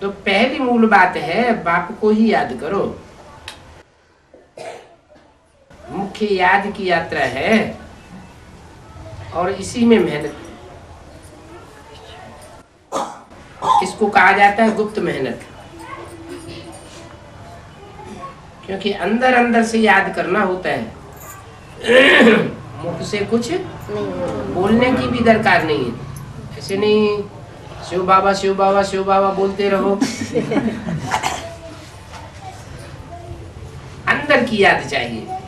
तो पहली मूल बात है बाप को ही याद करो। मुख्य याद की यात्रा है और इसी में मेहनत। इसको कहा जाता है गुप्त मेहनत, क्योंकि अंदर अंदर से याद करना होता है। मुख से कुछ बोलने की भी दरकार नहीं है। ऐसे नहीं शिव बाबा शिव बाबा शिव बाबा बोलते रहो। अंदर की याद चाहिए।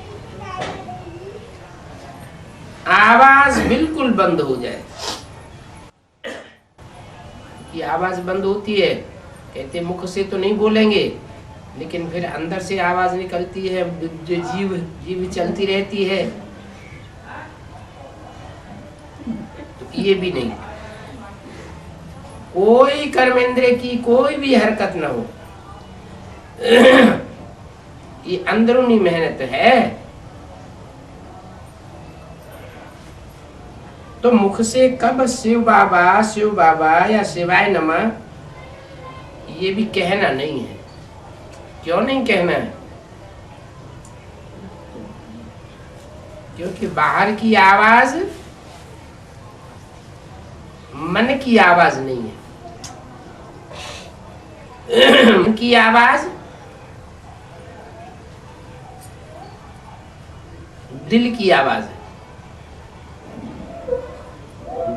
आवाज बिल्कुल बंद हो जाए। कि आवाज बंद होती है, कहते मुख से तो नहीं बोलेंगे, लेकिन फिर अंदर से आवाज निकलती है, जो जीव चलती रहती है। तो ये भी नहीं। कोई कर्मेंद्रिय की कोई भी हरकत न हो। ये अंदरूनी मेहनत है। तो मुख से कब शिव बाबा या शिवाय नमः ये भी कहना नहीं है। क्यों नहीं कहना है? क्योंकि बाहर की आवाज मन की आवाज नहीं है। मन की आवाज दिल की आवाज है।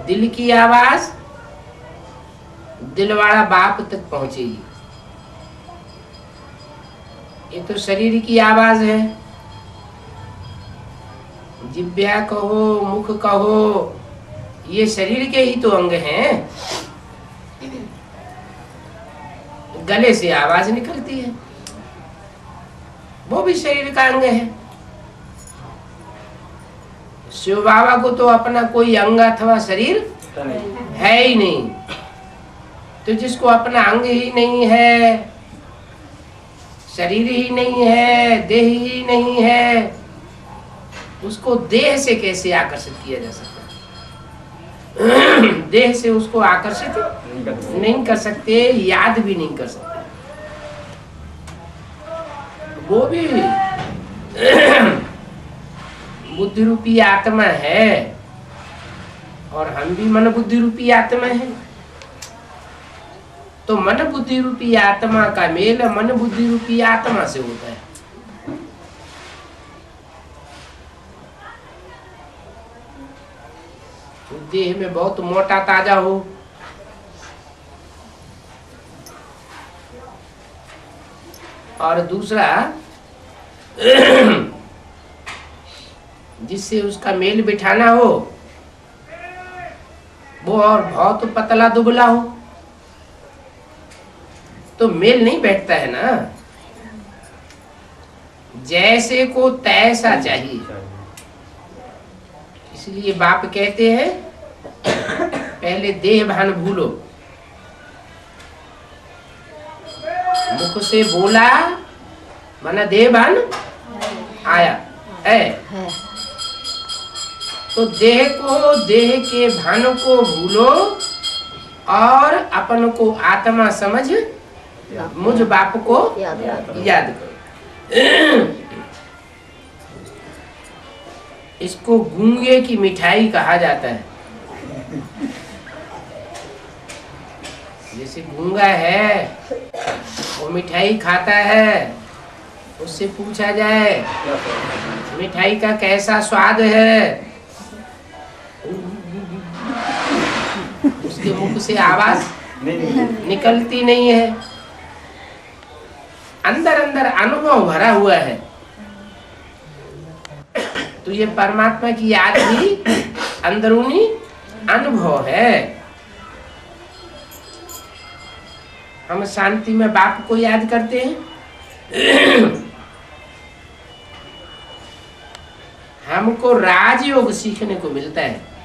दिल की आवाज दिलवाड़ा बाप तक पहुंचेगी। ये तो शरीर की आवाज है। जिह्वा कहो, मुख कहो, ये शरीर के ही तो अंग हैं। गले से आवाज निकलती है, वो भी शरीर का अंग है। शिव बाबा को तो अपना कोई अंग अथवा शरीर है ही नहीं। तो जिसको अपना अंग ही नहीं है, शरीर ही नहीं है, देह ही नहीं है, उसको देह से कैसे आकर्षित किया जा सकता है? देह से उसको आकर्षित नहीं कर सकते, याद भी नहीं कर सकते। वो भी बुद्धि रूपी आत्मा है और हम भी मन बुद्धि रूपी आत्मा है। तो मन बुद्धि रूपी आत्मा का मेल मन बुद्धि रूपी आत्मा से होता है। तो देह में बहुत मोटा ताजा हो, और दूसरा जिससे उसका मेल बिठाना हो वो और बहुत पतला दुबला हो, तो मेल नहीं बैठता है ना। जैसे को तैसा चाहिए। इसलिए बाप कहते हैं पहले देह भान भूलो। मुख से बोला माना देह भान आया है। तो देह को, देह के भान को भूलो और अपन को आत्मा समझ मुझ बाप को याद करो। इसको गूंगे की मिठाई कहा जाता है। जैसे गूंगा है वो मिठाई खाता है, उससे पूछा जाए मिठाई का कैसा स्वाद है, उसके मुख से आवाज निकलती नहीं है। अंदर अंदर अनुभव भरा हुआ है। तो ये परमात्मा की याद भी अंदरूनी अनुभव है। हम शांति में बाप को याद करते हैं। हमको राजयोग सीखने को मिलता है।